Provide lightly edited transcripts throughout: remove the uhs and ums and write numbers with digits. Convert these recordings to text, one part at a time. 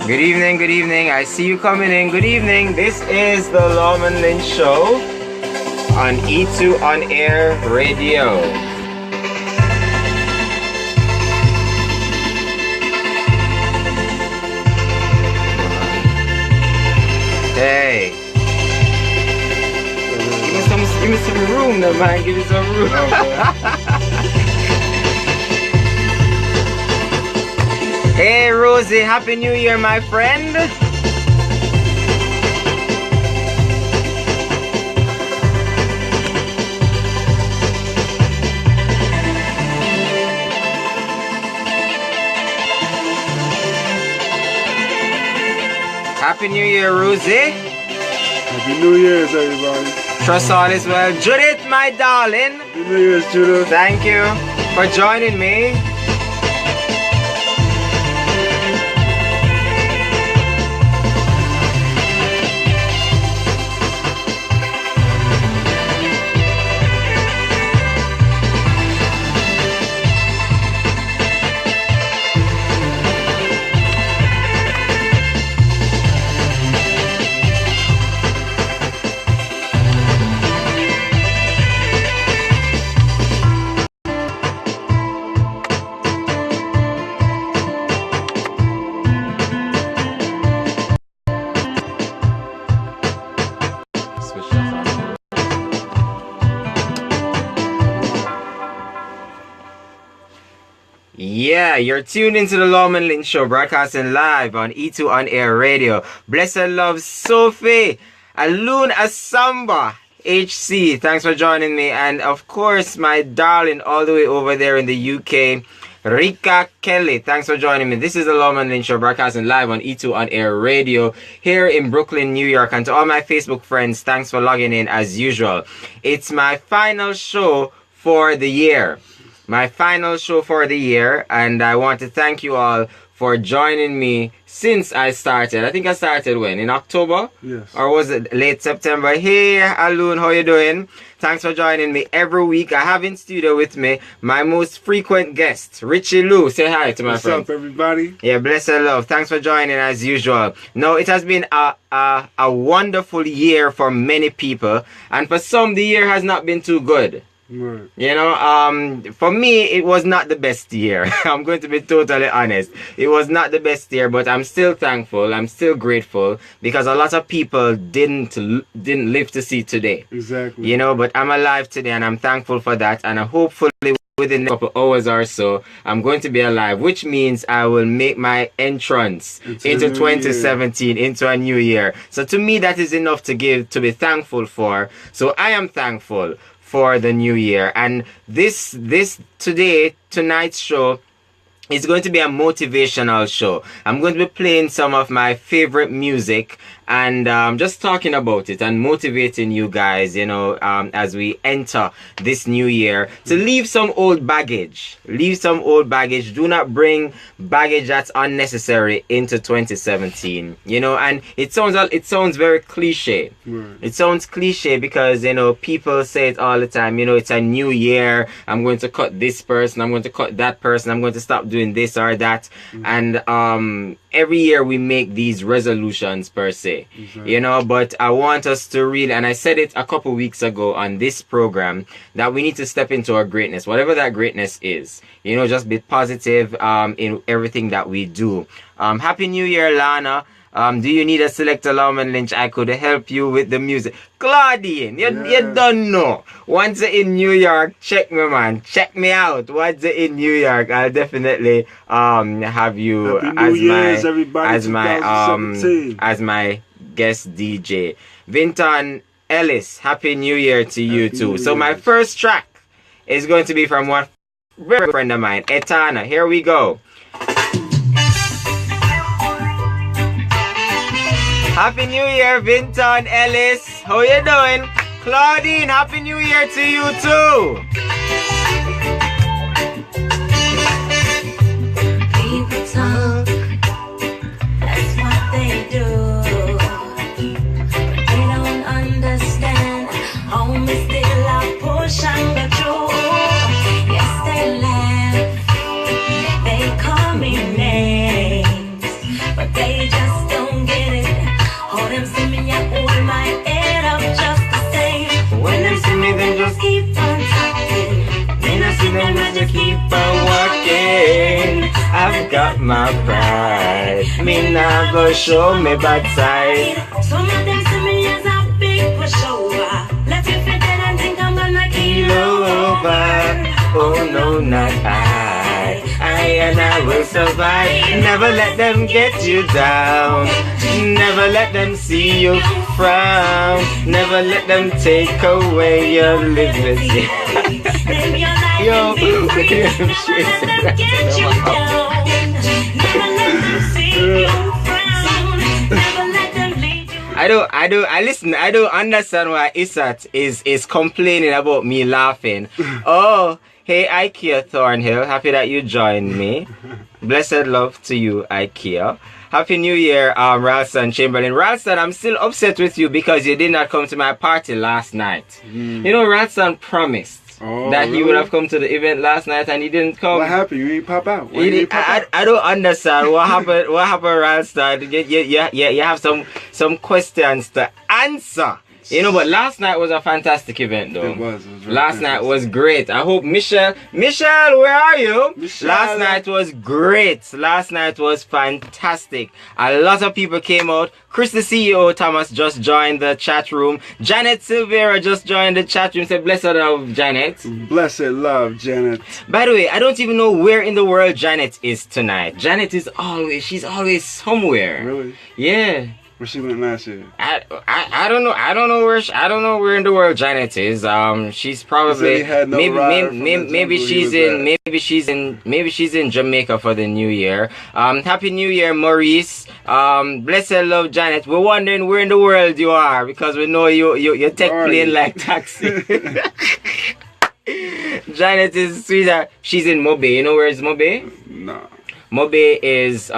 Good evening, good evening. I see you coming in. Good evening. This is the Lawman Lynch Show on E2 On Air Radio. Hey. Give me some room, though, man. Give me some room. Hey, Rosie. Happy New Year, my friend. Happy New Year, Rosie. Happy New Year's, everybody. Trust all is well. Judith, my darling. Happy New Year's, Judith. Thank you for joining me. Yeah, you're tuned into the Lawman Lynch Show, broadcasting live on E2 On Air Radio. Blessed love, Sophie, Alun Asamba, HC, thanks for joining me. And of course, my darling, all the way over there in the UK, Rika Kelly, thanks for joining me. This is the Lawman Lynch Show, broadcasting live on E2 On Air Radio here in Brooklyn, New York. And to all my Facebook friends, thanks for logging in as usual. It's my final show for the year. My final show for the year, and I want to thank you all for joining me since I started. I think I started when? In October? Yes. Or was it late September? Hey, Alun, how you doing? Thanks for joining me every week. I have in studio with me my most frequent guest, Richie Lou. Say hi to my friend. What's up, everybody? Yeah, bless and love. Thanks for joining as usual. No, it has been a wonderful year for many people, and for some, the year has not been too good. Right. You know, for me, it was not the best year. I'm going to be totally honest. It was not the best year, but I'm still thankful. I'm still grateful because a lot of people didn't live to see today. Exactly. You know, but I'm alive today, and I'm thankful for that. And hopefully within a couple hours or so, I'm going to be alive, which means I will make my entrance into 2017, into a new year. So to me, that is enough to be thankful for. So I am thankful for the new year. And tonight's show is going to be a motivational show. I'm going to be playing some of my favorite music and just talking about it and motivating you guys, you know, as we enter this new year, to leave some old baggage. Leave some old baggage. Do not bring baggage that's unnecessary into 2017. You know, and it sounds very cliche. Right. It sounds cliche because, you know, people say it all the time. You know, it's a new year. I'm going to cut this person. I'm going to cut that person. I'm going to stop doing this or that. And every year we make these resolutions per se. Exactly. You know, but I want us to really, and I said it a couple weeks ago on this program, that we need to step into our greatness, whatever that greatness is. You know, just be positive in everything that we do. Happy New Year, Lana. Do you need a selector, Lawman Lynch? I could help you with the music. Claudine, you don't know. Once you're in New York, check me, man. Check me out. Once you're in New York, I'll definitely have you as my guest DJ. Vinton Ellis, Happy New Year to you too. So my first track is going to be from one very good friend of mine, Etana. Here we go. Happy New Year, Vinton Ellis. How you doing? Claudine, Happy New Year to you too. People talk, that's what they do. But they don't understand. Home is still a portion of truth. Yes, they laugh, they call me names, but they just them just keep on walking. I've got my pride. Me nah go show me bad side. Some of them see me as a big pushover. Left you for dead and think I'm gonna kill over. Oh no, not I. I and I will survive. Never let them get you down. Never let them see you frown. Never let them take away your liberty. Live your life Yo, and be free. Never let them get you down. Never let them see you frown. Never let them lead you. I don't understand why Isat is complaining about me laughing. Oh, hey IKEA Thornhill, happy that you joined me. Blessed love to you, IKEA. Happy New Year, Ralston Chamberlain. Ralston, I'm still upset with you because you did not come to my party last night. You know, Ralston promised that he would have come to the event last night and he didn't come. What happened? You ain't pop out. Why you ain't pop out? I don't understand what happened. What happened, Ralston? You have some questions to answer. You know, but last night was a fantastic event, though. It was really last night fantastic. was great. I hope Michelle, where are you? Michelle. Last night was great. Last night was fantastic. A lot of people came out. Chris, the CEO, Thomas, just joined the chat room. Janet Silvera just joined the chat room. Say, blessed love, Janet. Blessed love, Janet. By the way, I don't even know where in the world Janet is tonight. Janet is she's always somewhere. Really? Yeah. Where she went last year? I don't know. I don't know where in the world Janet is. She's probably he had no ride from the maybe she's in Jamaica for the New Year. Happy New Year, Maurice. Blessed love, Janet. We're wondering where in the world you are because we know you take plane like taxi. Janet is sweetheart. She's in Mobe. You know where is Mobe? No. Mobe is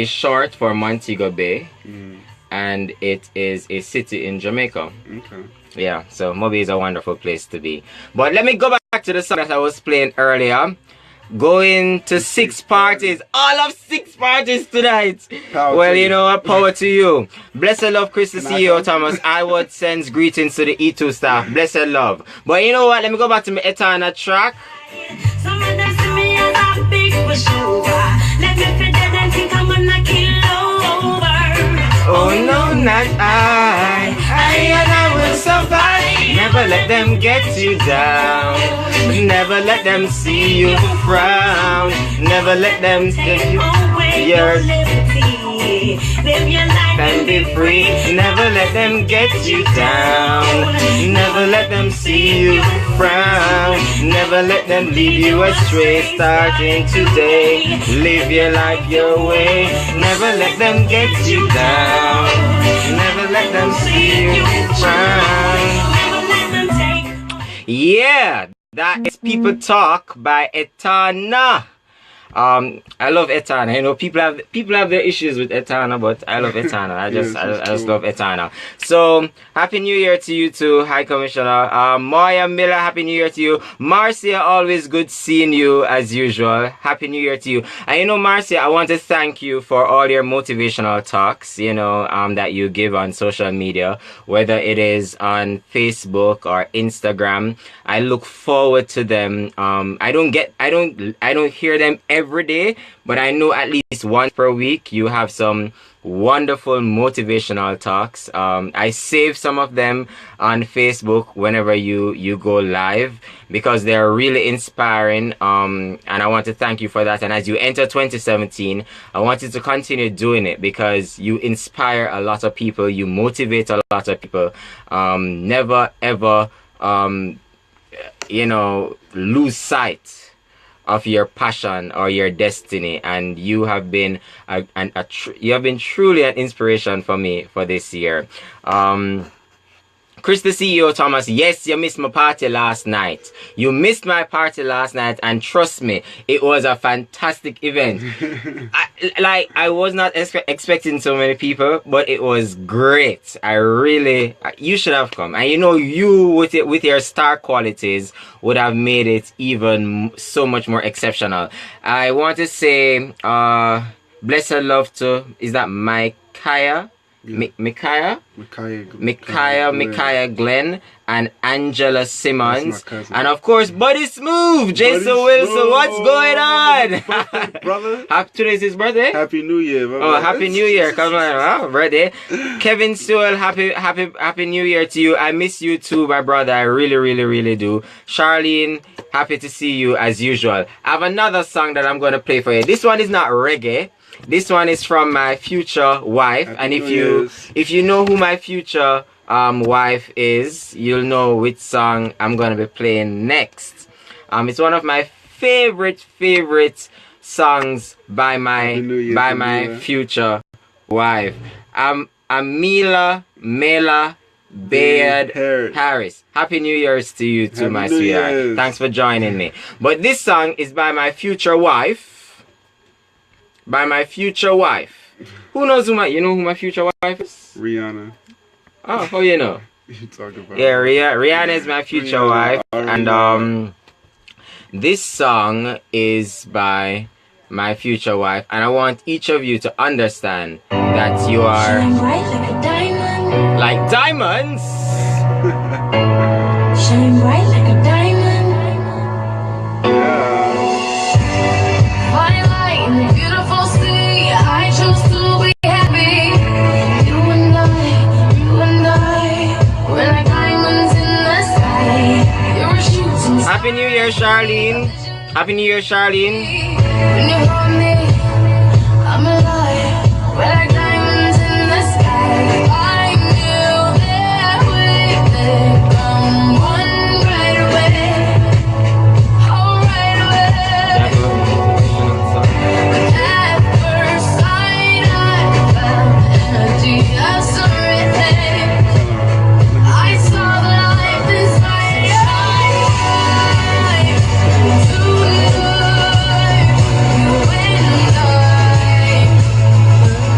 short for Montego Bay. And it is a city in Jamaica. Okay. Yeah, so Moby is a wonderful place to be. But let me go back to the song that I was playing earlier. Going to 6 parties. All of 6 parties tonight. Power to You you. know what? Power to you. Blessed love, Chris, the CEO, Thomas. I would send greetings to the E2 staff. Blessed love. But you know what? Let me go back to my Etana track. Some of them see me as a big pushover. Let me for dead and think I'm gonna kill over. Oh no, not I. I and I will survive. Never let them get you down. Never let them see you frown. Never let them take you away your your liberty. Live your life and be free. Never let them get you down. Never let them see you frown. Never let them lead you astray. Starting today, live your life your way. Never let them get you down. Never let them see you frown. Never let them take. Yeah, that is People Talk by Etana. I love Etana. You know, people have their issues with Etana, but I love Etana. I just love Etana. So happy New Year to you too, High Commissioner. Moya Miller, happy New Year to you. Marcia, always good seeing you as usual. Happy New Year to you. And you know, Marcia, I want to thank you for all your motivational talks, you know, that you give on social media, whether it is on Facebook or Instagram. I look forward to them. I don't hear them every day, but I know at least once per week you have some wonderful motivational talks. I save some of them on Facebook whenever you go live because they're really inspiring, and I want to thank you for that. And as you enter 2017, I want you to continue doing it because you inspire a lot of people, you motivate a lot of people. Never ever lose sight of your passion or your destiny, and you have been truly an inspiration for me for this year. Chris, the CEO, Thomas, yes, you missed my party last night. You missed my party last night, and trust me, it was a fantastic event. I was not expecting so many people, but it was great. You should have come. And you know, you with your star qualities would have made it even so much more exceptional. I want to say, blessed love to, is that Micaiah? Yeah. Micaiah Glenn. Glenn, and Angela That's Simmons, my cousin. and of course Buddy Smooth, Jason Buddy Wilson. Smooth. What's going on? Birthday, brother. Today's his birthday. Happy New Year, brother. Oh, Happy New Year! Come on, oh, birthday. Kevin Sewell, happy New Year to you. I miss you too, my brother. I really do. Charlene, happy to see you as usual. I have another song that I'm gonna play for you. This one is not reggae. This one is from my future wife, Happy and New if you know who my future wife is, you'll know which song I'm gonna be playing next. It's one of my favorite songs by my future wife. Amila Mela Bayard Harris. Happy New Year's to you too, my sweetheart. Thanks for joining me. But this song is by my future wife. By my future wife. Who knows you know who my future wife is? Rihanna. Oh, how you know? You talking about? Yeah, Rihanna is my future wife, and this song is by my future wife, and I want each of you to understand that you are Shine bright like a diamond. like diamonds. Shine bright like a diamond. Fine light in the beautiful sea. I choose to be happy. You and I, we're like diamonds in the sky. You're a shooting star. Happy New Year, Charlene. Happy New Year, Charlene. When you hold me, I'm alive. We're like diamonds in the sky. I knew that we could come one right away. Oh, right away. At first sight, I felt energy of something. I saw the life inside your eyes. Tonight, you and I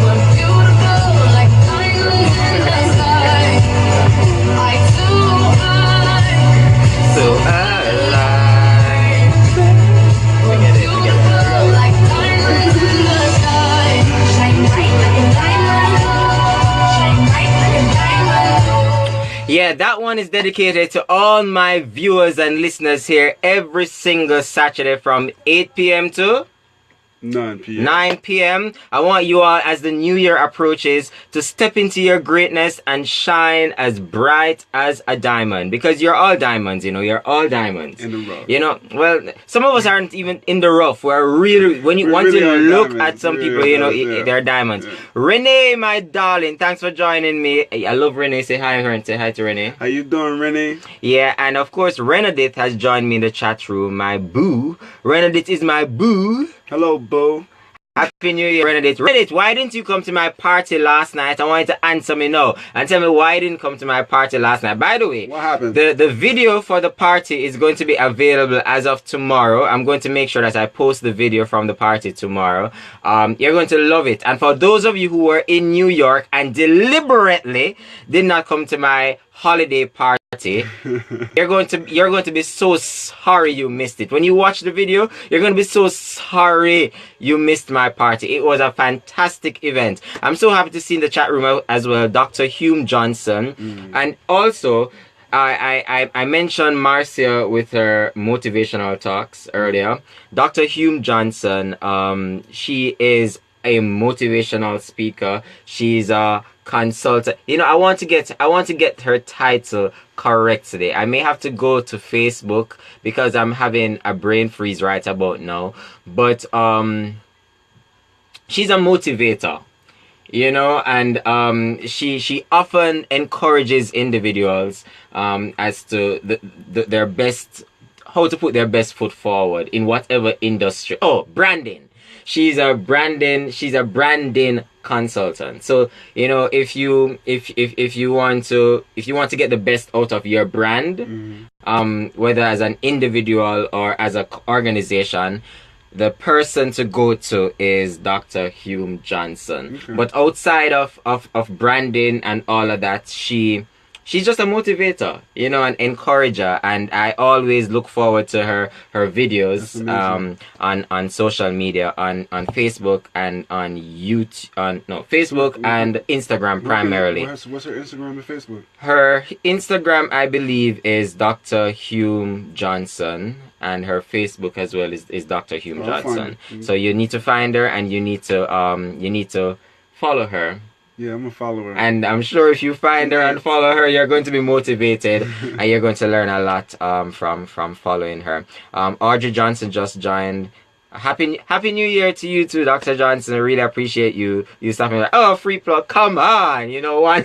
were beautiful like diamonds in the sky. Eye to eye, So alive. beautiful like diamonds in the sky. Shine bright like a diamond. Shine bright like a diamond. Yeah, that one is dedicated to all my viewers and listeners here every single Saturday from 8 p.m. to 9 p.m. 9 p.m. I want you all, as the new year approaches, to step into your greatness and shine as bright as a diamond, because you're all diamonds, you're all diamonds. In the rough. Well, some of us aren't even in the rough. We're really, once really you are look diamonds. at some We people, really are, yeah. they're diamonds. Yeah. Renee, my darling, thanks for joining me. I love Renee. Say hi to her and say hi to Renee. How you doing, Renee? Yeah, and of course, Renadith has joined me in the chat room, my boo. Renadith is my boo. Hello, Bo. Happy New Year, Renadith. Renadith, why didn't you come to my party last night? I want you to answer me now and tell me why you didn't come to my party last night. By the way, What happened? the video for the party is going to be available as of tomorrow. I'm going to make sure that I post the video from the party tomorrow. You're going to love it. And for those of you who were in New York and deliberately did not come to my holiday party, you're going to be so sorry you missed it. When you watch the video, you're going to be so sorry you missed my party. It was a fantastic event. I'm so happy to see in the chat room as well Dr. Hume Johnson, and also I mentioned Marcia with her motivational talks earlier. Dr. Hume Johnson, she is a motivational speaker. She's a consultant. I want to get her title correct today. I may have to go to Facebook because I'm having a brain freeze right about now. But she's a motivator. And she often encourages individuals as to their best, how to put their best foot forward in whatever industry. Oh, branding. She's a branding consultant. So if you want to get the best out of your brand, whether as an individual or as an organization, the person to go to is Dr. Hume Johnson. Okay. But outside of branding and all of that, she she's just a motivator, you know, an encourager, and I always look forward to her videos on social media, on Facebook and on YouTube, on no Facebook and Instagram primarily. What's her Instagram and Facebook? Her Instagram, I believe, is Dr. Hume Johnson, and her Facebook as well is Dr. Hume Johnson. So you need to find her, and you need to follow her. Yeah, I'm gonna follow her. And I'm sure if you find her and follow her, you're going to be motivated and you're going to learn a lot from following her. Audrey Johnson just joined. Happy New Year to you too, Dr. Johnson. I really appreciate you stopping like, oh, free plug, come on. You know what?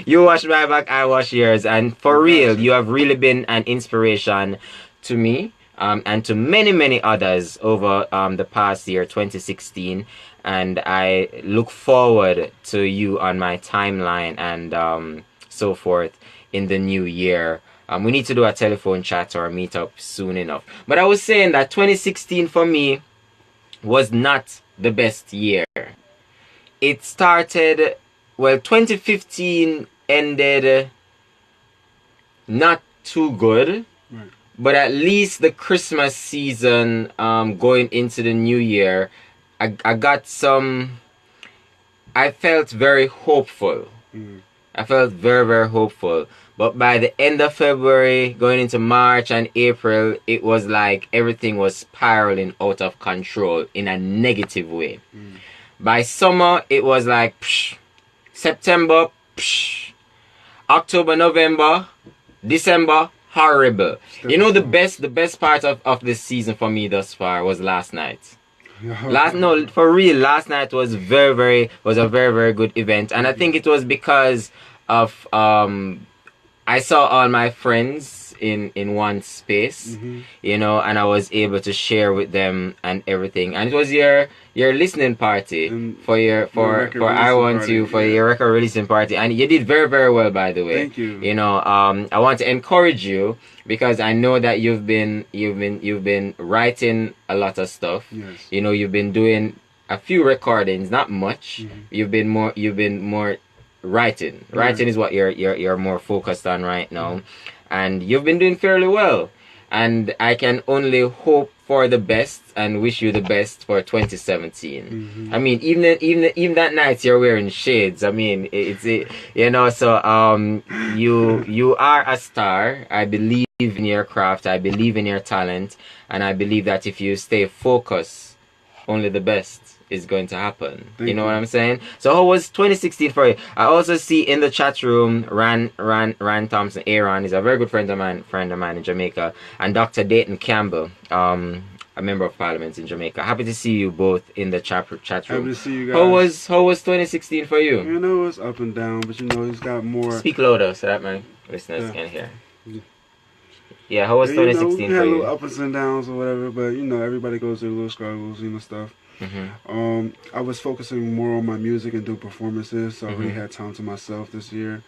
You wash my back, I wash yours. And for real, you have really been an inspiration to me and to many others over the past year, 2016. And I look forward to you on my timeline and so forth in the new year. We need to do a telephone chat or a meetup soon enough. But I was saying that 2016 for me was not the best year. It started, well, 2015 ended not too good. Right. But at least the Christmas season going into the new year, I got some, I felt very hopeful. I felt very hopeful. But by the end of February, going into March and April, it was like everything was spiraling out of control in a negative way. By summer, it was like, psh, September, psh, October, November, December, horrible. You know, the best part of this season for me thus far was last night. For real, last night was a very good event, and I think it was because of I saw all my friends in one space, you know, and I was able to share with them and everything. And it was your listening party for your record releasing party, and you did very well, by the way. Thank you. You know, I want to encourage you because I know that you've been writing a lot of stuff. Yes. You know, you've been doing a few recordings, not much. You've been more writing. Writing is what you're more focused on right now. And you've been doing fairly well. And I can only hope for the best and wish you the best for 2017. I mean, even that night you're wearing shades. I mean, you know. So you are a star. I believe in your craft. I believe in your talent, and I believe that if you stay focused, only the best is going to happen. You know what I'm saying? So how was 2016 for you? I also see in the chat room Ran Thompson. Aaron is a very good friend of mine in Jamaica, and Dr. Dayton Campbell, a member of parliament in Jamaica. Happy to see you both in the chat room. Happy to see you guys. How was 2016 for you? You know, it's up and down, but you know, he's got more. Speak louder so that my listeners can hear. Yeah, how was 2016 we had for you? little ups and downs or whatever, but you know, everybody goes through little struggles, you know, stuff. I was focusing more on my music and doing performances, so I really had time to myself this year.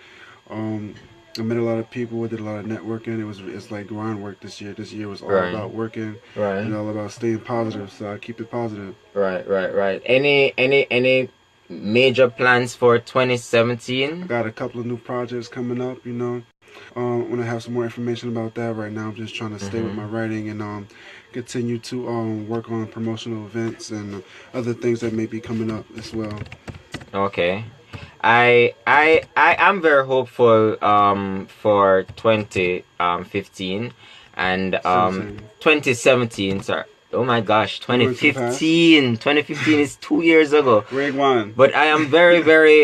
I met a lot of people, did a lot of networking. It's like groundwork this year. This year was all about working and all about staying positive, so I keep it positive. Right. Any major plans for 2017? I got a couple of new projects coming up, you know. When I have some more information about that, right now I'm just trying to stay with my writing and continue to work on promotional events and other things that may be coming up as well. Okay. I am very hopeful for 2015 and 2017, sorry. Oh my gosh, 2015. 2015 is 2 years ago. Grade 1. But I am very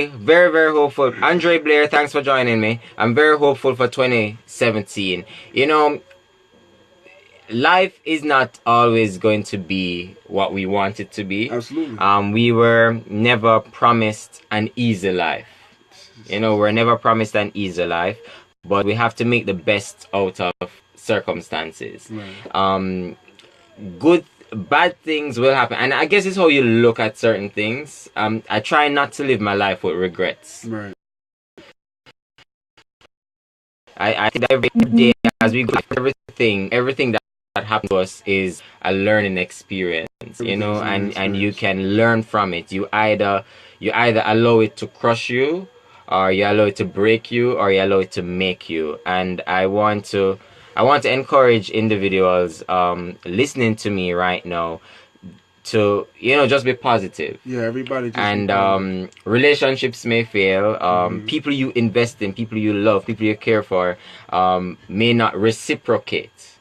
hopeful. Andre Blair, thanks for joining me. I'm very hopeful for 2017. You know, life is not always going to be what we want it to be. Absolutely. We were never promised an easy life. You know, we're never promised an easy life, but we have to make the best out of circumstances. Right. Bad things will happen, and I guess it's how you look at certain things. I try not to live my life with regrets. Right. I think that every day as we go, everything that happens to us is a learning experience, you know, and you can learn from it. You either allow it to crush you, Or you allow it to break you, or you allow it to make you. And I want to encourage individuals listening to me right now to just be positive. Yeah, everybody just And be positive. relationships may fail. People you invest in, people you love, people you care for, may not reciprocate.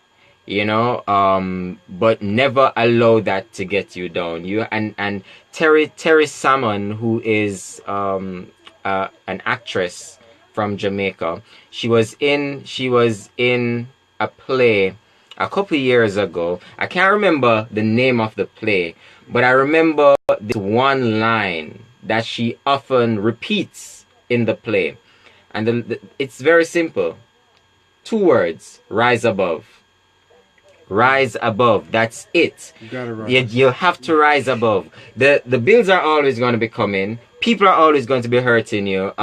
But never allow that to get you down. And Terry Salmon, who is an actress from Jamaica, she was in a play a couple years ago. I can't remember the name of the play, but I remember this one line that she often repeats in the play. And it's very simple. 2 words: rise above. Rise above. That's it. You gotta rise. You have to rise above. The bills are always going to be coming. People are always going to be hurting you.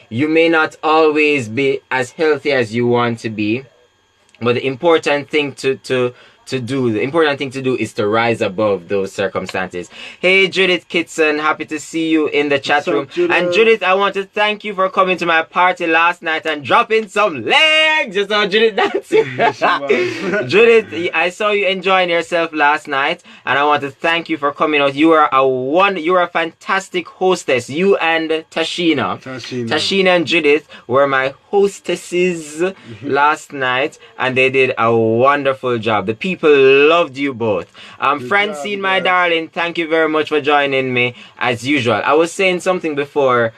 You may not always be as healthy as you want to be, but the important thing to do is to rise above those circumstances. Hey, Judith Kitson, happy to see you in the chat room. And Judith, I want to thank you for coming to my party last night and dropping some legs. You saw Judith dancing. Judith, I saw you enjoying yourself last night, and I want to thank you for coming out. You are a fantastic hostess. You and Tashina and Judith were my hostesses last night, and they did a wonderful job. The people loved you both. Francine, my darling, thank you very much for joining me as usual. I was saying something before,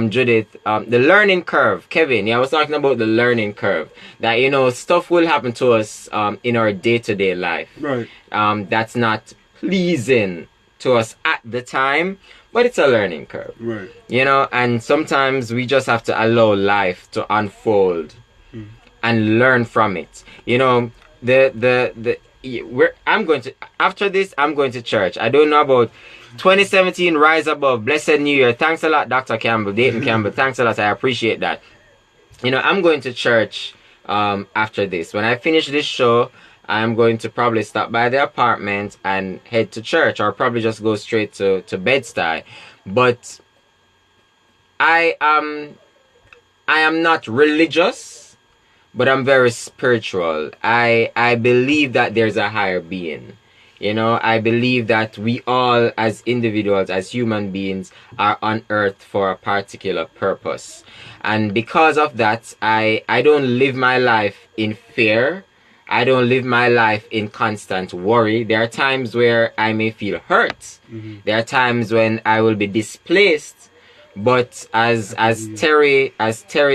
Judith, the learning curve. Kevin, I was talking about the learning curve. That, stuff will happen to us in our day-to-day life. Right. That's not pleasing to us at the time, but it's a learning curve. Right. And sometimes we just have to allow life to unfold and learn from it. After this, I'm going to church. I don't know about 2017 Rise Above, Blessed New Year. Thanks a lot, Dr. Campbell, Dayton Campbell. Thanks a lot. I appreciate that. I'm going to church after this. When I finish this show, I'm going to probably stop by the apartment and head to church, or probably just go straight to Bed-Stuy. But I am not religious, but I'm very spiritual. I believe that there's a higher being. I believe that we all, as individuals, as human beings, are on earth for a particular purpose. And because of that, I don't live my life in fear. I don't live my life in constant worry. There are times where I may feel hurt. There are times when I will be displaced. But as Terry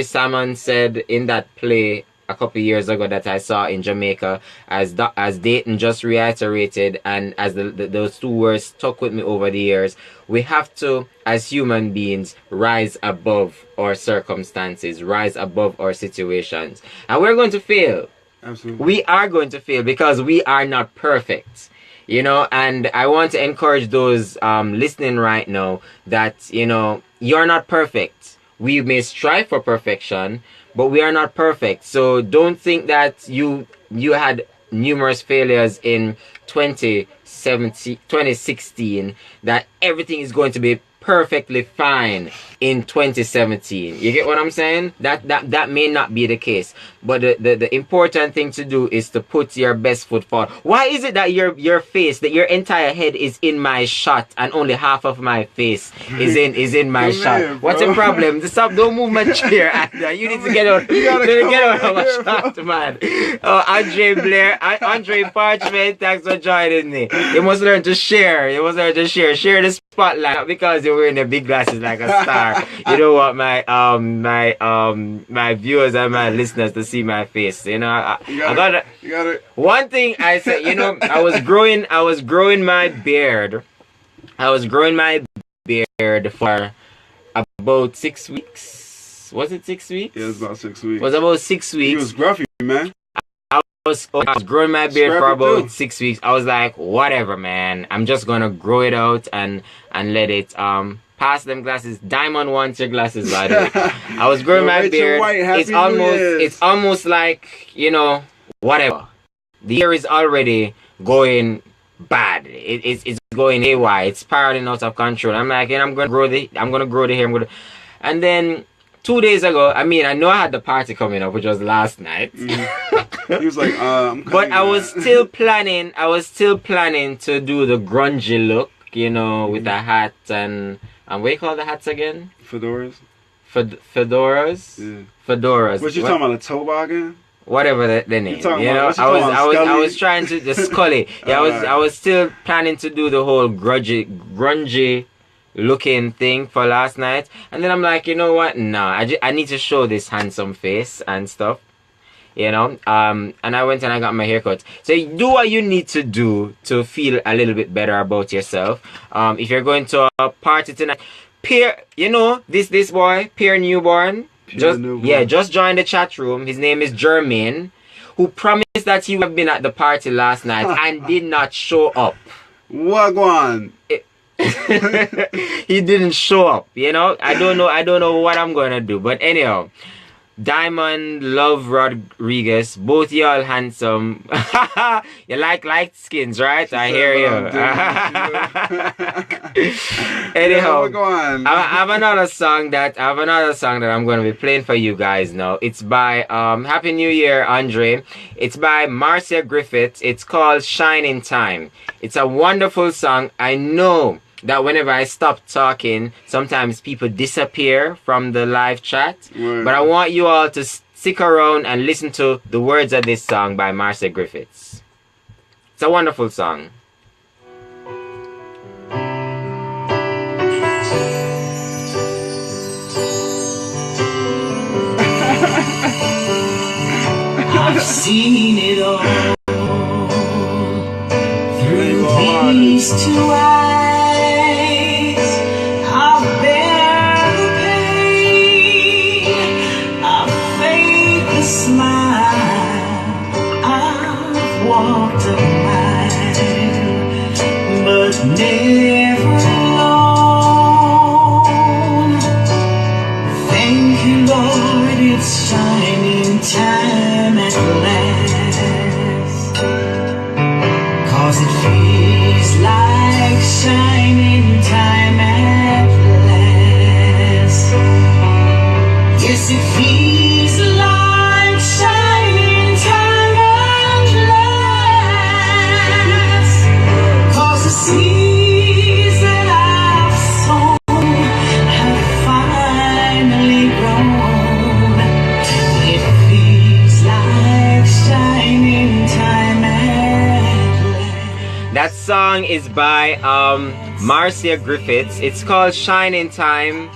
Salmon said in that play a couple years ago that I saw in Jamaica, as Dayton just reiterated, and as those 2 words stuck with me over the years, we have to, as human beings, rise above our circumstances, rise above our situations. And we're going to fail. Absolutely. We are going to fail because we are not perfect. And I want to encourage those listening right now that, you're not perfect. We may strive for perfection, but we are not perfect. So don't think that you had numerous failures in 2016, that everything is going to be perfectly fine in 2017. You get what I'm saying? That may not be the case. But the important thing to do is to put your best foot forward. Why is it that your face, that your entire head is in my shot and only half of my face is in my shot? Man, what's the problem? Stop! Don't move my chair. You need to get out. You need to get out of my shot, man. Oh, Andre Blair, Andre Parchment, thanks for joining me. You must learn to share. Share the spotlight, not because you're wearing the big glasses like a star. You don't want my viewers and my listeners to see my face. I got it. One thing I said, I was growing my beard. I was growing my beard for about 6 weeks. Was it 6 weeks? Yeah, it was about 6 weeks. It was about 6 weeks. He was gruffy, man. I was growing my beard for about 6 weeks. I was like, whatever, man. I'm just gonna grow it out and let it pass them glasses. Diamond wants your glasses, by the way. I was growing my beard. It's almost like, whatever. The year is already going bad. It's going haywire. It's spiraling out of control. I'm like, I'm gonna grow the hair. And then 2 days ago, I mean, I know I had the party coming up, which was last night. He was like, I'm But coming, I was still planning. I was still planning to do the grungy look, you know, with a hat and what do you call the hats again? fedoras. Fedoras. Yeah. Fedoras. What you talking about? A toboggan? Whatever the name. talking You about- know, what you talking about, I Scully? was trying to the Scully. Yeah, I was still planning to do the whole grungy looking thing for last night, and then I'm like, you know what? Nah, I need to show this handsome face and stuff. You know, and I went and I got my haircut. So do what you need to do to feel a little bit better about yourself. If you're going to a party tonight, Pierre, you know this boy, Pierre Newborn. Just join the chat room. His name is Jermaine, who promised that he would have been at the party last night and did not show up. Wagwan. He didn't show up, you know. I don't know what I'm gonna do. But anyhow, Diamond, Love Rodriguez, both y'all handsome. You like light skins, right? I hear you. Anyhow, I have another song that I'm gonna be playing for you guys now. It's by Happy New Year, Andre. It's by Marcia Griffith. It's called Shining Time. It's a wonderful song. I know that whenever I stop talking, sometimes people disappear from the live chat. Right. But I want you all to stick around and listen to the words of this song by Marcia Griffiths. It's a wonderful song. I've seen it all through these two eyes. I've bear the pain, I've faced the smile, I've walked a mile, but never alone. Thank you, Lord, it's shining time at last, 'cause it feels like shining time at last. Yes, it feels like shining time at last, 'cause the seeds that I've sown have finally grown. It feels like shining time at last. That song is by Marcia Griffiths. It's called Shining Time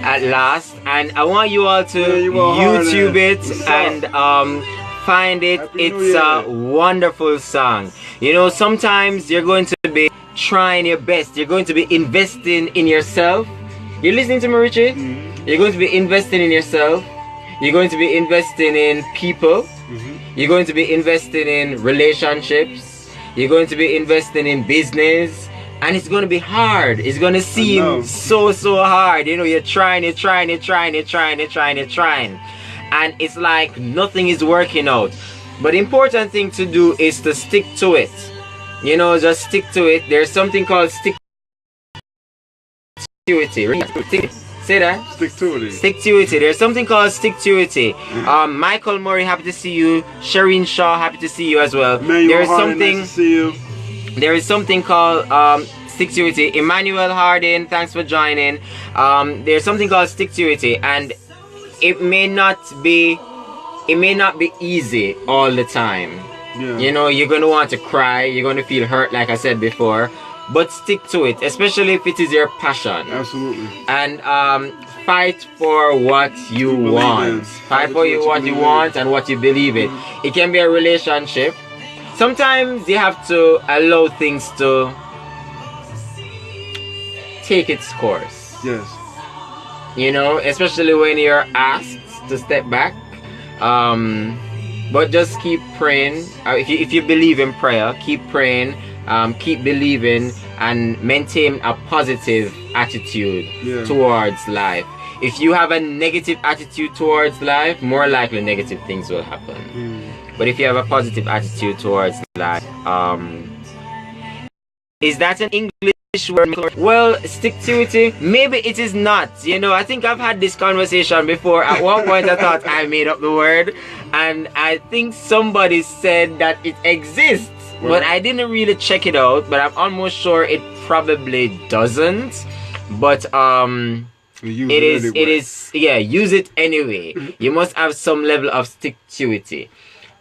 at Last, and I want you all to Yeah, you were hard, YouTube man. it What's up? and find it. Happy New It's a Year. wonderful song. You know, sometimes you're going to be trying your best. You're going to be investing in yourself. You're listening to me, Richie? You're going to be investing in yourself. You're going to be investing in people. You're going to be investing in relationships. You're going to be investing in business. And it's going to be hard. It's going to know. seem so hard. You know, you're trying. And it's like nothing is working out. But the important thing to do is to stick to it. You know, just stick to it. There's something called stick to it. Say that. Stick to it. Stick to it. There's something called stick to it. Michael Murray, happy to see you. Shireen Shaw, happy to see you as well. Man, you There's Nice something. to see you. There is something called stick to it. Emmanuel Hardin, thanks for joining. There's something called stick to it, and it may not be easy all the time. Yeah. You know, you're gonna want to cry. You're gonna feel hurt, like I said before. But stick to it, especially if it is your passion. Absolutely. And fight for what you believe want. in. Fight for what you want and what you believe in. It can be a relationship. Sometimes you have to allow things to take its course. Yes. You know, especially when you're asked to step back. But just keep praying. If you believe in prayer, keep praying. Keep believing and maintain a positive attitude towards life. If you have a negative attitude towards life, more likely negative things will happen. But if you have a positive attitude towards life, is that an English Well, stick to it. Maybe it is not. You know, I think I've had this conversation before. At one point, I thought I made up the word, and I think somebody said that it exists, but I didn't really check it out. But I'm almost sure it probably doesn't. But it is yeah. Use it anyway. You must have some level of stick to it.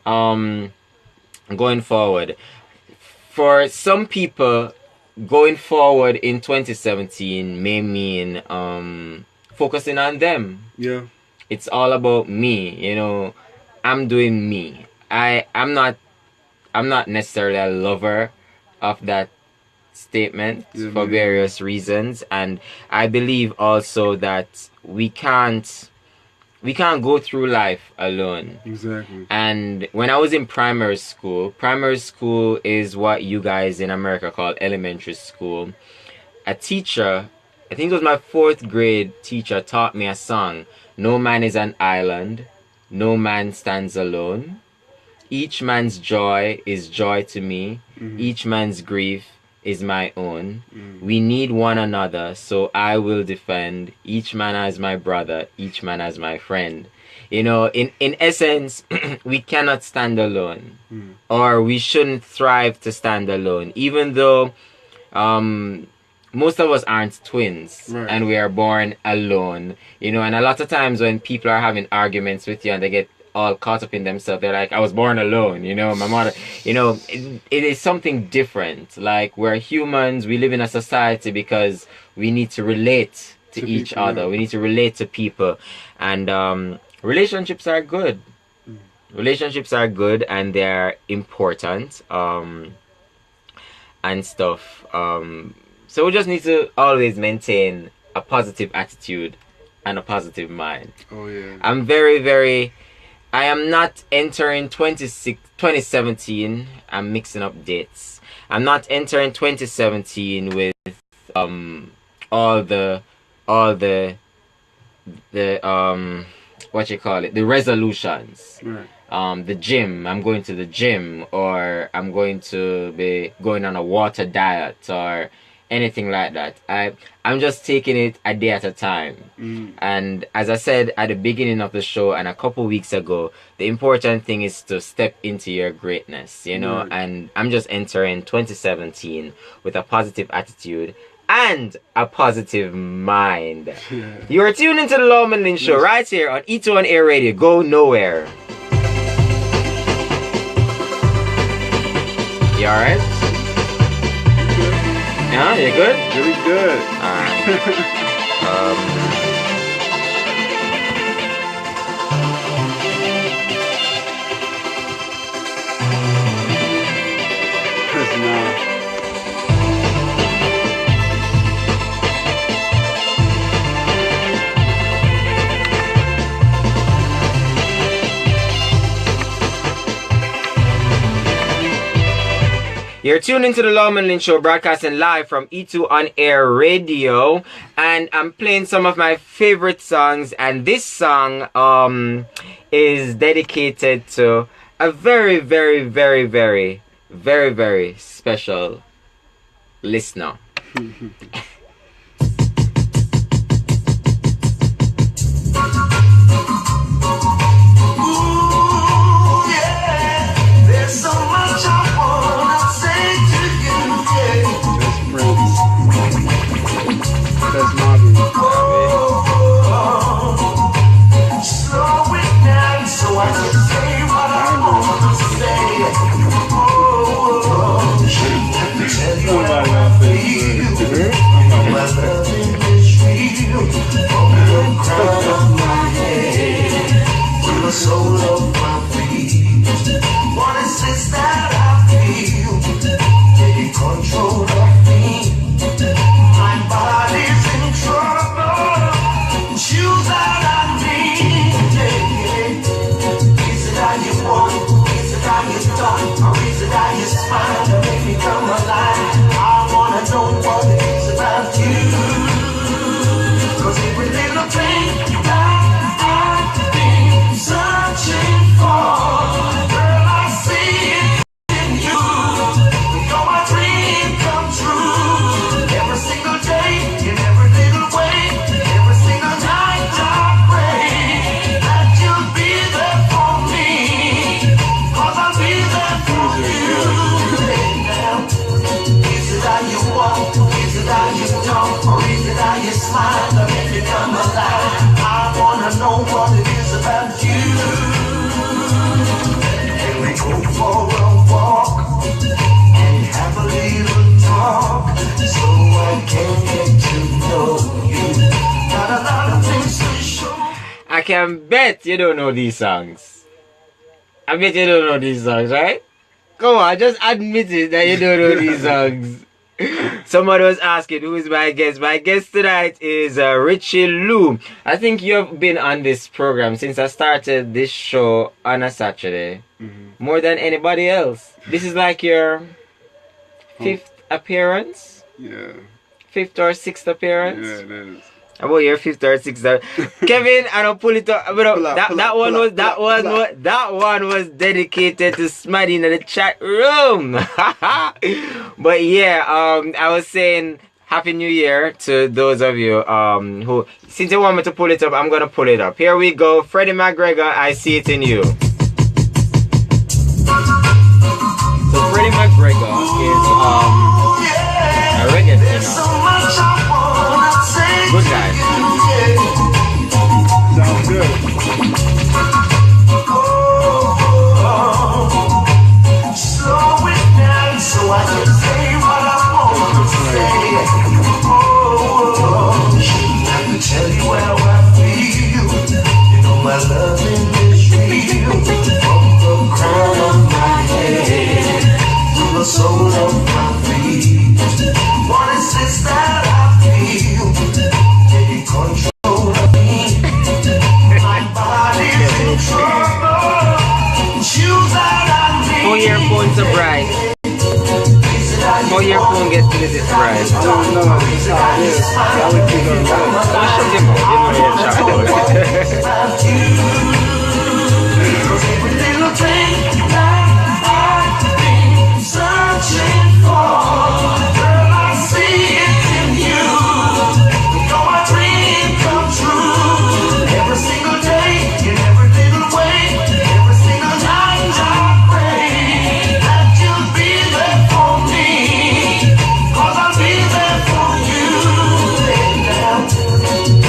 Going forward, for some people, going forward in 2017 may mean focusing on them. Yeah. It's all about me, you know. I'm doing me. I'm not necessarily a lover of that statement for various reasons, and I believe also that we can't go through life alone. Exactly. And when I was in primary school is what you guys in America call elementary school. A teacher, I think it was my 4th grade teacher, taught me a song. No man is an island, no man stands alone. Each man's joy is joy to me. Each man's grief is my own. We need one another, so I will defend. Each man as my brother, each man as my friend. You know, in essence, we cannot stand alone, or we shouldn't thrive to stand alone, even though most of us aren't twins, and we are born alone. You know, and a lot of times when people are having arguments with you and they get all caught up in themselves, they're like, I was born alone, you know, my mother, you know, it is something different. Like, we're humans, we live in a society because we need to relate to each people, other. We need to relate to people, and relationships are good. Relationships are good, and they're important, and stuff. So we just need to always maintain a positive attitude and a positive mind. Oh yeah. I am not entering 2017. I'm mixing up dates. I'm not entering 2017 with all the what you call it, the resolutions. The gym. I'm going to the gym, or I'm going to be going on a water diet, or anything like that. I'm just taking it a day at a time. And as I said at the beginning of the show and a couple weeks ago, the important thing is to step into your greatness, you know. And I'm just entering 2017 with a positive attitude and a positive mind. You are tuned into the Lawman Lynn Show right here on E2 on Air Radio. Go nowhere. You alright? Yeah, you good? Really good. Alright. You're tuned into the Lawman Lynn Show, broadcasting live from E2 on Air Radio, and I'm playing some of my favorite songs, and this song is dedicated to a very, very, very, very, very, very special listener. how you talk, or is it how you smile that make me come alive? I wanna know what it is about you. Can we go for a walk and have a little talk so I can get to know you? Got a lot of things to show. I can bet you don't know these songs. I bet you don't know these songs, right? Come on, just admit it that you don't know these songs. Somebody was asking who is my guest. My guest tonight is Richie Lou. I think you've been on this program since I started this show on a Saturday. More than anybody else. This is like your fifth appearance? Yeah. Fifth or sixth appearance? Yeah, it is. About your fifth or sixth. Kevin, I don't pull it up. That one was dedicated to Smaddy in the chat room. But yeah, I was saying Happy New Year to those of you who, since you want me to pull it up, I'm gonna pull it up. Here we go. Freddie McGregor, I See It in You. So Freddie McGregor is a reggae singer. Good guy. Sounds good. Slow it down so I can say what I want to say. Have to tell you how I feel. You know my loving is real. From the crown of my head to the sole of my feet. What is this that I feel? Taking control of me. My body's in trouble. Choose that I need. Oh, your phone's a bride. Oh, your phone gets to this bride. No, it's how it is. I would keep on going. Shut him up. You know you're shut About you. 'Cause every little thing that I've been searching for, girl, I see it in you. You're my dream come true. Every single day, in every little way, every single night I pray that you'll be there for me. 'Cause I'll be there for you. And now,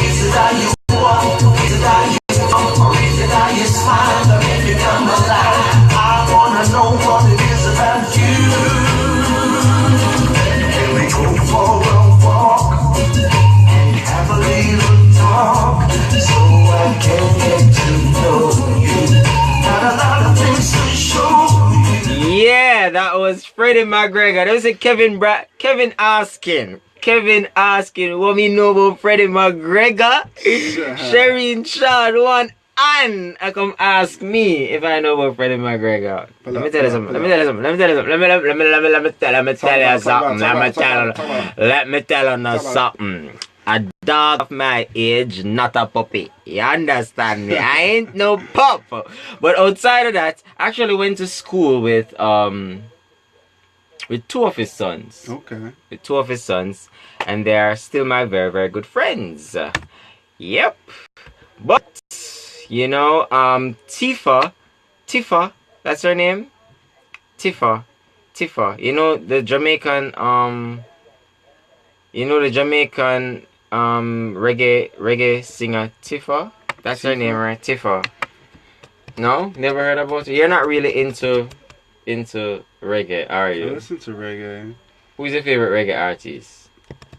is it how you walk? Is it how you talk? Or is it how you smile that make me come alive? I wanna know what it is about you. Can we go for a walk and have a little talk so I can get to know you? Got a lot of things to show you. Yeah, that was Freddie McGregor. That was a Kevin asking what we know about Freddie McGregor. Shereen Sean one and I come ask me if I know about Freddie McGregor. Let me tell you something. Let me tell you something. A dog of my age, not a puppy. You understand me? I ain't no pup. But outside of that, I actually went to school with two of his sons. Okay. With two of his sons, and they are still my very, very good friends. Yep. But you know, Tifa, that's her name. Tifa. You know the Jamaican reggae singer Tifa. That's her name, right? Tifa. No, never heard about it. You're not really into reggae, are I you? listen to reggae. Who's your favorite reggae artist?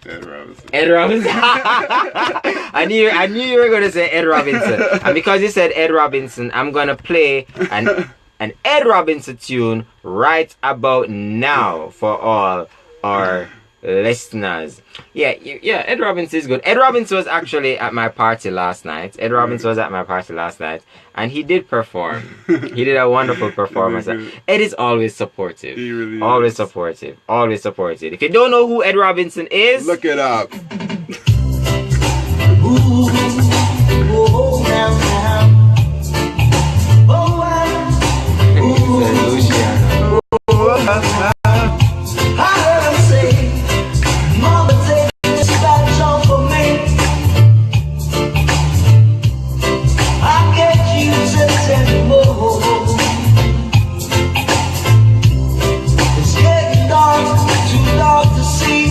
Ed Robinson. Ed Robinson. I knew you were gonna say Ed Robinson, and because you said Ed Robinson, I'm gonna play an Ed Robinson tune right about now for all our listeners. Yeah, Ed Robinson is good. Ed Robinson was actually at my party last night. And he did perform. He did a wonderful performance. Ed is always supportive. He really always is. supportive. Always supportive. If you don't know who Ed Robinson is, Look it up. Ooh, oh, now. Oh, Luciano. I heard him say, Mama, take this badge off for me. I get you to tell me more. It's getting dark, too dark to see.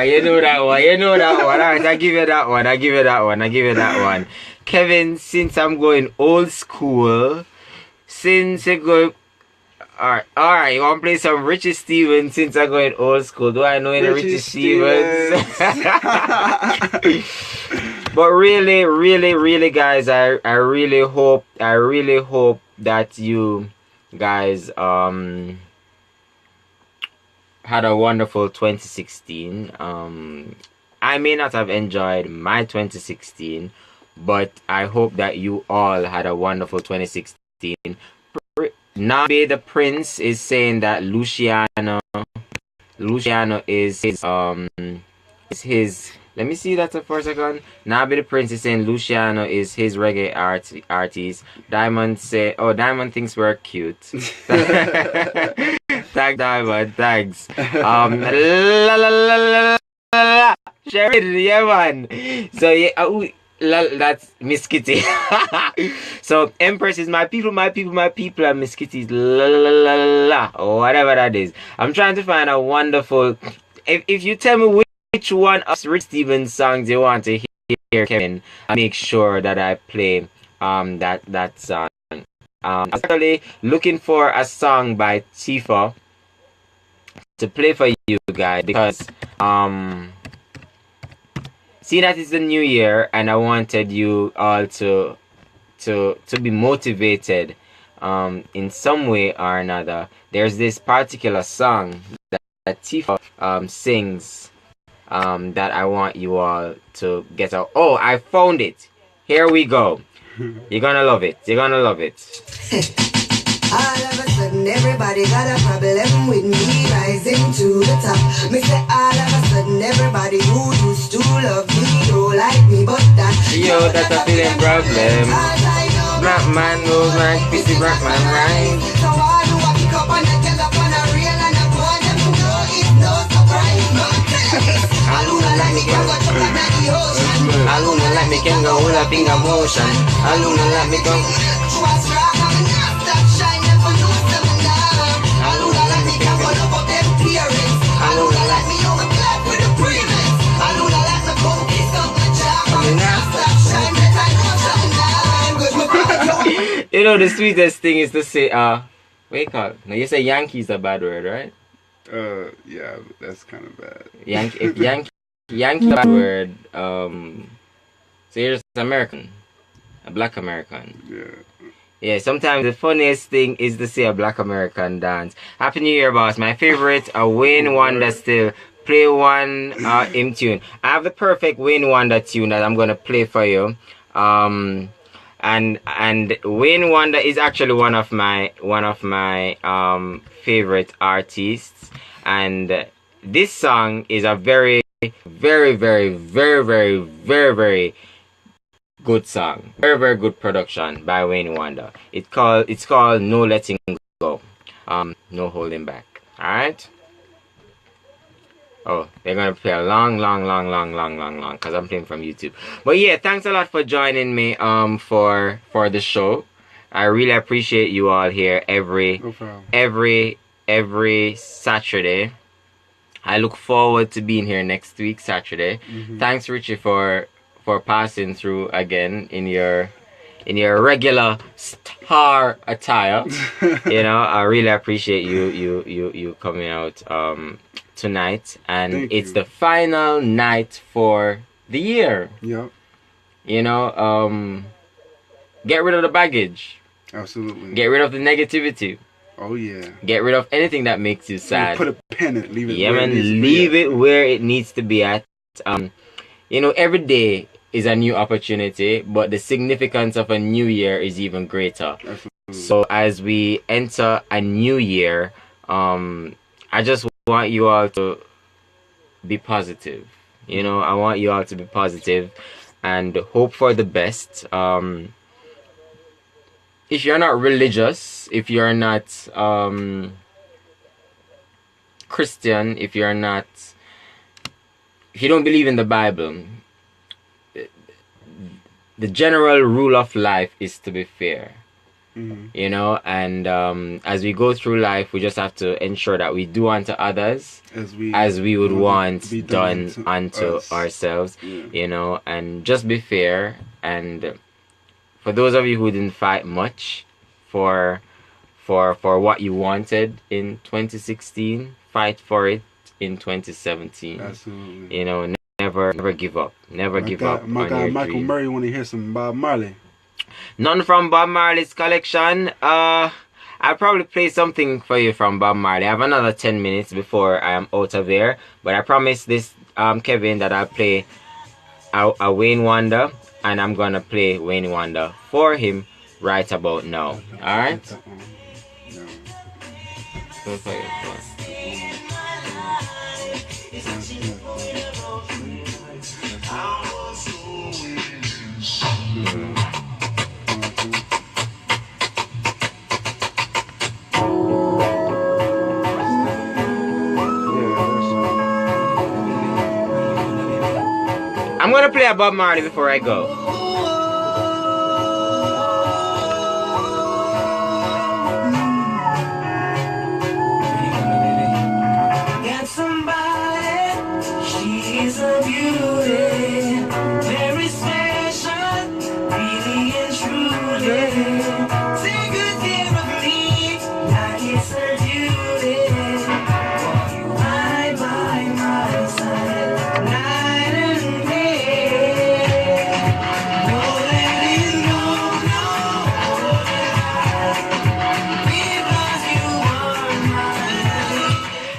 You know that one. You know that one. Alright, I give you that one. I give you that one. I give you that one. Kevin, since I'm going old school, since you go. Alright, you want to play some Richie Stevens since I'm going old school? Do I know any Richie Stevens? But really, really, really, guys, I really hope that you guys had a wonderful 2016. I may not have enjoyed my 2016, but I hope that you all had a wonderful 2016. Nabe the Prince is saying that Luciano is his. Let me see that for a second. Nabe the Prince is saying Luciano is his reggae artist. Diamond say, oh, Diamond thinks we're cute. Thanks, Diamond. Thanks. La la la la la la. Sharon, yeah, man. So yeah. That's Miss Kitty. So Empress is my people, and Miss Kitty is la la la la la, or whatever that is. I'm trying to find a wonderful. If you tell me which one of Rich Stevens songs you want to hear, Kevin, I'll make sure that I play that song. I'm actually looking for a song by Tifa to play for you guys because see that it's the new year and I wanted you all to be motivated in some way or another. There's this particular song that Tifa sings that I want you all to get out. Oh, I found it. Here we go. You're gonna love it. You're gonna love it. All of a sudden everybody got a problem with me rising to the top. Me say all of a sudden everybody who used to love me don't like me, but that yo, that's a feeling problem. Black man knows my PC black man right. So why do I pick up on a girl up on a real and I want them to know it's no surprise. No Aluna like me can go chop like the ocean. Aluna like me can go all up in motion. Aluna like me go. Trust rock, I'm not stop shine, never lose them now. Aluna like me can go up up them clearance. Aluna like me over clap with the premiums. Aluna like me go kiss up my job. I'm not stop shine, better know something now. With my brother. You know the sweetest thing is to say wake up. Now you say Yankee's a bad word, right? Yeah, that's kind of bad. Yankee bad word. So you're just American, a black American. Yeah. Yeah, sometimes the funniest thing is to say a black American dance. Happy New Year, boss. My favorite, Wayne Wonder still. Play one hymn tune. I have the perfect Wayne Wonder tune that I'm gonna play for you. And Wayne Wonder is actually one of my favorite artists. And this song is a very, very, very, very, very, very, very good song. Very, very good production by Wayne Wonder. It's called No Letting Go. No Holding Back. Alright? Oh, they're gonna play a long because I'm playing from YouTube. But yeah, thanks a lot for joining me for the show. I really appreciate you all here every Saturday. I look forward to being here next week, Saturday. Mm-hmm. Thanks, Richie, for passing through again in your regular star attire. You know, I really appreciate you coming out tonight, and it's the final night for the year. Yep. You know, get rid of the baggage. Absolutely. Get rid of the negativity. Oh yeah. Get rid of anything that makes you sad. Put a pin in it. Leave it. Yeah, where man. it needs to be Leave at. it where it needs to be at. You know, every day is a new opportunity, but the significance of a new year is even greater. Absolutely. So as we enter a new year, I just want you all to be positive. You know, I want you all to be positive and hope for the best. If you're not religious, if you're not Christian, if you don't believe in the Bible, the general rule of life is to be fair. You know, and as we go through life, we just have to ensure that we do unto others as we would want be done unto us. ourselves. Yeah. You know, and just be fair. And for those of you who didn't fight much for what you wanted in 2016, fight for it in 2017. Absolutely. You know, never give up. Never give up My on guy your Michael dream. Murray want to hear some Bob Marley. None from Bob Marley's collection. I'll probably play something for you from Bob Marley. I have another 10 minutes before I am out of there. But I promise this Kevin that I'll play a Wayne Wonder, and I'm gonna play Wayne Wonder for him right about now. Alright? I'm gonna play a Bob Marley before I go. Got somebody, she's a beauty, very special, really and truly. Take good care of me, like it's her duty. Want you right by my side, night and day. No lady, because you are mine.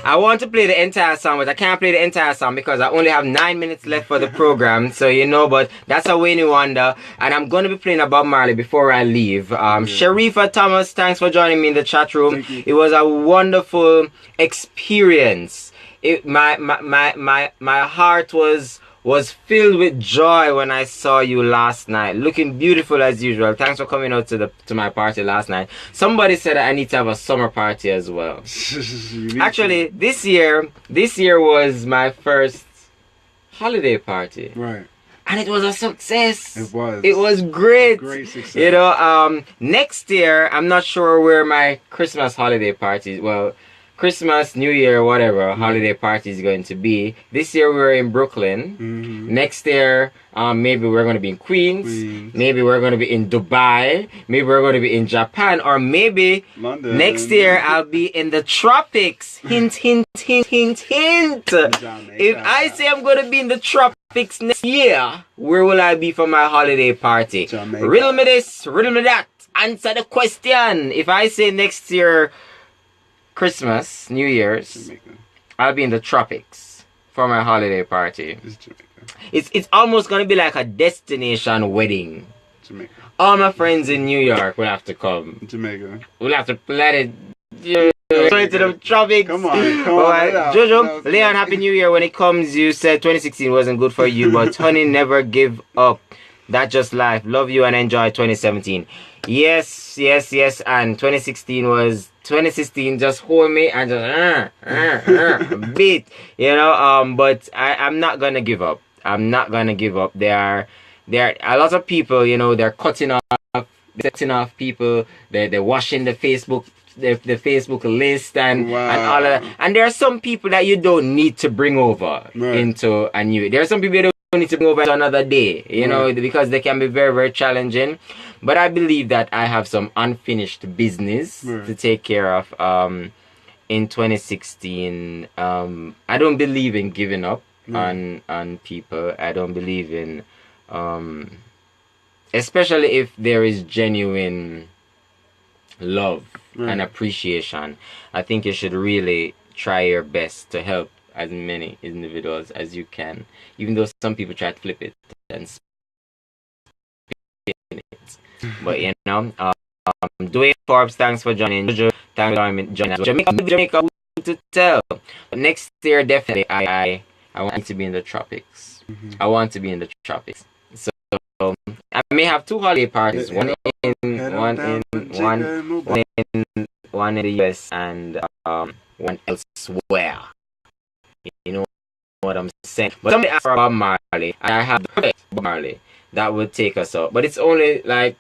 I want to play the entire song, but I can't play the entire song because I only have 9 minutes left for the program. So you know, but that's a Wayne Wonder, and I'm gonna be playing a Bob Marley before I leave. Sharifa Thomas, thanks for joining me in the chat room. It was a wonderful experience. My heart was filled with joy when I saw you last night, looking beautiful as usual. Thanks for coming out to my party last night. Somebody said that I need to have a summer party as well. Actually, this year was my first holiday party. Right. And it was a success. It was. It was great. Great success. You know, next year I'm not sure where my Christmas holiday party, well, Christmas, New Year, whatever holiday party is going to be. This year we're in Brooklyn. Next year, maybe we're going to be in Queens. Maybe we're going to be in Dubai. Maybe we're going to be in Japan, or maybe London. next year I'll be in the tropics. Hint, hint, hint, hint, hint. If I say I'm going to be in the tropics next year, where will I be for my holiday party? Jamaica. Riddle me this, riddle me that. Answer the question. If I say next year Christmas, New Year's, Jamaica. I'll be in the tropics for my holiday party. It's Jamaica. It's almost gonna be like a destination wedding. Jamaica. All my friends in New York will have to come. Jamaica. We'll have to let it straight to the tropics. Come on. Alright, That Jojo, was Leon, good. Happy New Year. When it comes, you said 2016 wasn't good for you, but honey, never give up. That's just life. Love you and enjoy 2017. Yes, and 2016 just hold me and just beat, you know, but I'm not gonna give up. I'm not gonna give up. There are a lot of people, you know, they're cutting off people, they're washing the Facebook list and all of that. And there are some people that you don't need to bring over into a new. There are some people you don't need to bring over to another day, you know, because they can be very, very challenging. But I believe that I have some unfinished business to take care of in 2016. I don't believe in giving up on people. I don't believe in especially if there is genuine love and appreciation. I think you should really try your best to help as many individuals as you can, even though some people try to flip it and spin it. But you know, Dwayne Forbes, thanks for joining. Jojo, thanks for joining. Jamaica to tell. But next year, definitely, I want to be in the tropics. I want to be in the tropics. So I may have two holiday parties, one in the US and one elsewhere. You know what I'm saying? But somebody asked for Bob Marley. I have Bob Marley that would take us out, but it's only like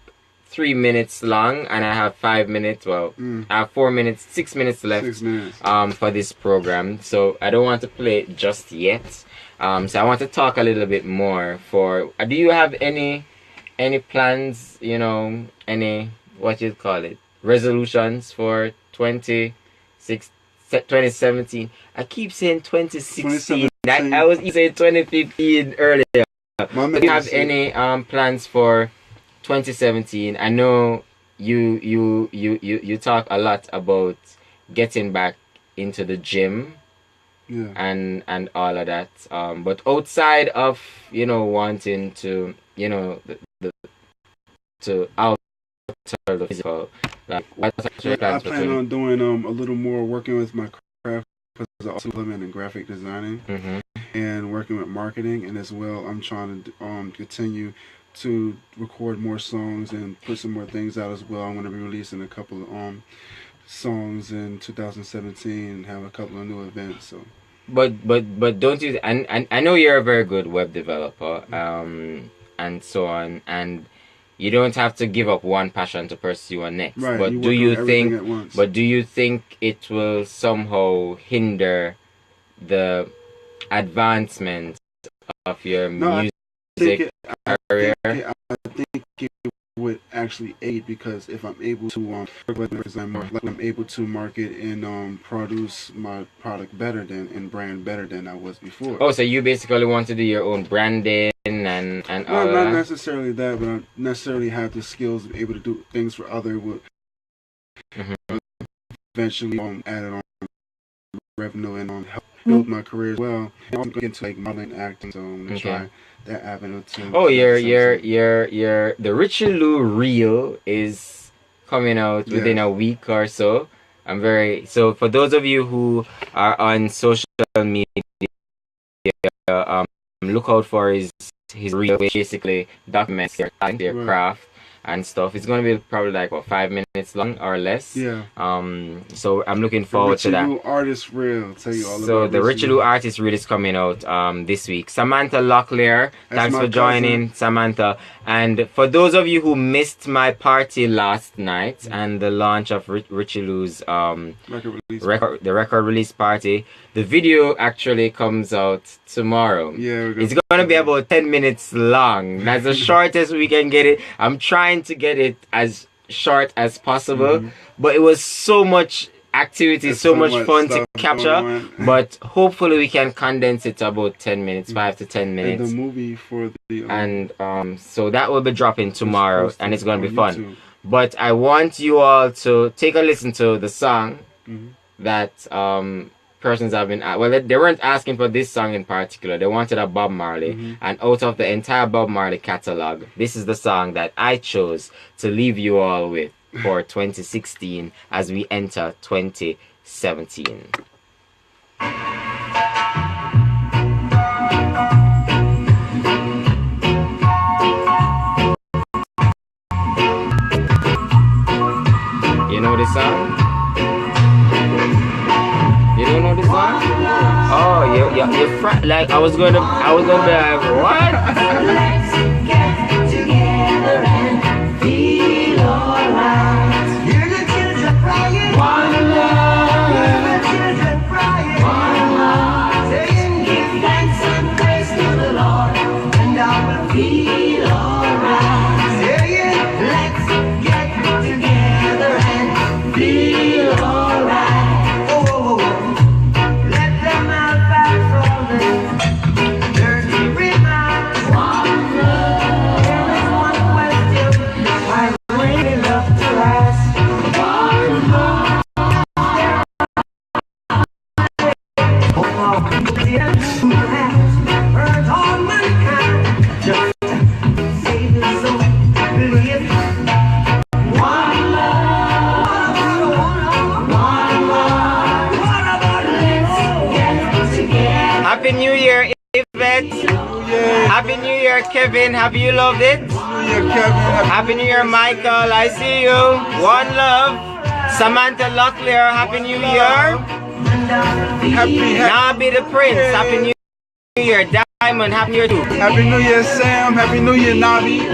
3 minutes long, and I have 5 minutes. Well, I have 4 minutes, 6 minutes left. 6 minutes. For this program, so I don't want to play it just yet. So I want to talk a little bit more. Do you have any plans? You know, any what you call it, resolutions for 2017? I keep saying 2016. I was saying 2015 earlier. Do you have any plans for 2017? I know you talk a lot about getting back into the gym, and all of that. But outside of wanting to to alter the physical, like what are your plans I plan on doing a little more working with my craft, because I also implement in graphic designing and working with marketing, and as well I'm trying to continue to record more songs and put some more things out as well. I'm going to be releasing a couple of songs in 2017 and have a couple of new events. So, but don't you? And I know you're a very good web developer, and so on, and you don't have to give up one passion to pursue a next. Right, but do you think it will somehow hinder the advancement of your music career? I think it would actually aid, because if I'm able to I'm able to market and produce my product better than and brand better than I was before. Oh, so you basically want to do your own branding and all not that? Not necessarily that, but I necessarily have the skills to be able to do things for other eventually add on revenue and help build my career as well. I'm going into like modeling, acting, so I'm gonna try that avenue too. Oh, your the Richie Lou reel is coming out within a week or so. So for those of you who are on social media, look out for his reel, which basically documents your craft and stuff. It's gonna be probably like 5 minutes long or less. Yeah. So I'm looking forward to that. Richie Lou Artist Reel. Tell you all about. So the Richie Lou Artist Reel is coming out this week. Samantha Locklear, thanks for joining, Samantha. And for those of you who missed my party last night and the launch of Richie Lou's record release party, the video actually comes out tomorrow. Yeah, it's gonna be about 10 minutes long. That's the shortest we can get it. I'm trying to get it as short as possible, but it was so much activity, so much fun to capture. But hopefully we can condense it to about 10 minutes, 5 to 10 minutes. And the movie for the so that will be dropping tomorrow, and it's gonna be fun. YouTube. But I want you all to take a listen to the song that persons have been they weren't asking for this song in particular. They wanted a Bob Marley, and out of the entire Bob Marley catalog, this is the song that I chose to leave you all with for 2016 as we enter 2017. You know this song? You don't know this song? Oh, you're like I was gonna be like, what? Let's get together and feel alright. Hear the children crying, one love. Hear the children crying, one love. Saying, give thanks and praise to the Lord, and I will feel alright. Saying, let's get together and feel alright. Happy New Year, Yvette. Happy New Year, Kevin. Have you loved it? Happy New Year, Michael. I see you. One love. Samantha Locklear. Happy New Year. Nabi the Prince. Happy New Year. Diamond. Happy New Year too. Happy New Year, Sam. Happy New Year, Nabi.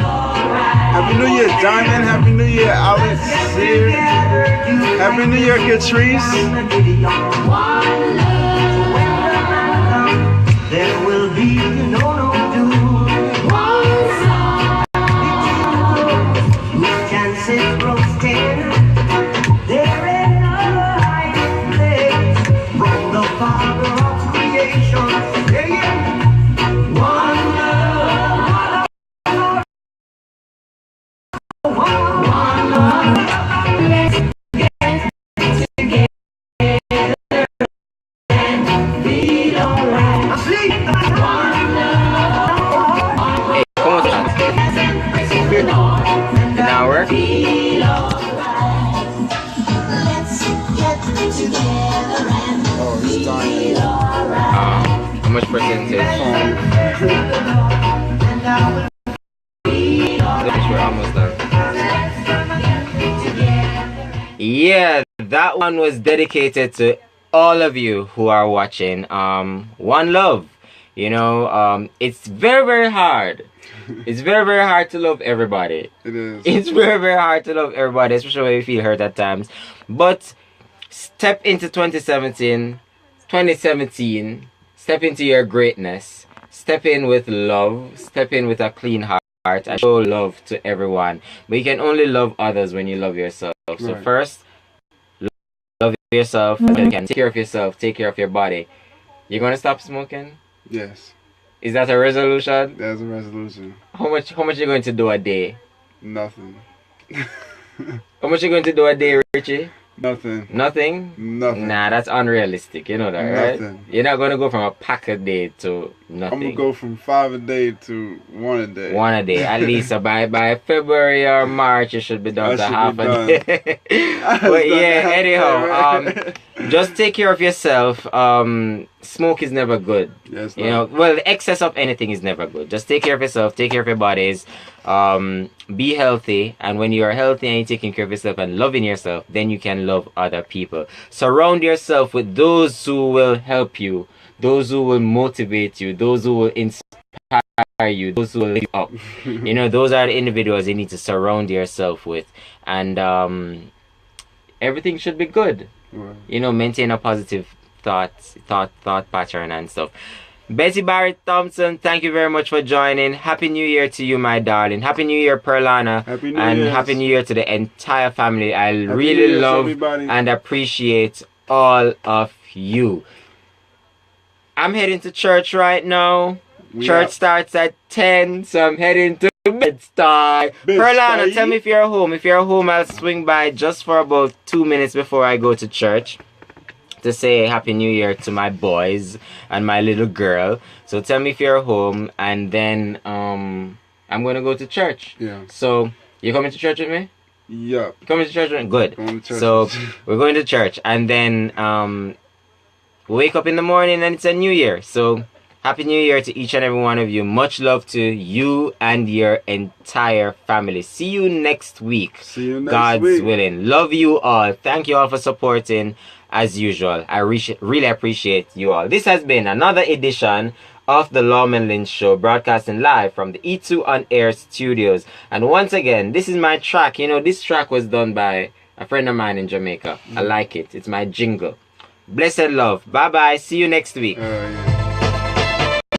Happy New Year, Diamond. Happy New Year, Alex. Sear. Happy New Year, Catrice. There will be no doom. You can sit roasting. There ain't no hiding place from the Father of creation. Yeah, yeah. One love. Let's get together and feel alright. Asleep. One love. Hey, come on, chat. Did that work? Feel alright. Let's get together and feel alright. How much percentage? We're almost done. Yeah, that one was dedicated to all of you who are watching. One love. You know, it's very, very hard. It's very, very hard to love everybody. It is. It's very, very hard to love everybody, especially when you feel hurt at times. But step into 2017, step into your greatness. Step in with love. Step in with a clean heart and show love to everyone. But you can only love others when you love yourself. So Right. first, love yourself. And then you can take care of yourself. Take care of your body. You're gonna stop smoking? Yes. Is that a resolution? That's a resolution. How much you going to do a day? Nothing. How much you going to do a day, Richie? Nothing. Nothing? Nothing. Nah, that's unrealistic. You know that, right? Nothing. You're not gonna go from a pack a day to I'm nothing. gonna go from 5 a day to 1 a day. One a day. At least by February or March you should be done I to should half be a done. day. I was But done yeah, half a day, anyhow, right? just take care of yourself. Smoke is never good. Yes, You know, well, the excess of anything is never good. Just take care of yourself, take care of your bodies, be healthy, and when you are healthy and you're taking care of yourself and loving yourself, then you can love other people. Surround yourself with those who will help you, those who will motivate you, those who will inspire you, those who will lift you up. You know, those are the individuals you need to surround yourself with, and everything should be good. Right. You know, maintain a positive thought pattern and stuff. Betty Barrett Thompson, thank you very much for joining. Happy New Year to you, my darling. Happy New Year, Perlana. Happy New and Year's. Happy New Year to the entire family. I Happy really New Year's, love everybody. and appreciate all of you. I'm heading to church right now. We Church out. starts at 10, so I'm heading to Bed-Stuy. Perlana, Bed-Stuy? tell me if you're home. If you're home, I'll swing by just for about 2 minutes before I go to church to say Happy New Year to my boys and my little girl. So tell me if you're home, and then I'm gonna go to church. Yeah. So you coming to church with me? Yup. You coming to church with me? Good. Going to church. So we're going to church, and then we wake up in the morning and it's a new year. So Happy New Year to each and every one of you. Much love to you and your entire family. See you next week. See you next God's week. willing. Love you all. Thank you all for supporting as usual. I really appreciate you all. This has been another edition of the Lawman Lynch Show, broadcasting live from the E2 On Air studios. And once again, this is my track. You know, this track was done by a friend of mine in Jamaica. I like it. It's my jingle. Blessed love. Bye bye. See you next week. Yeah.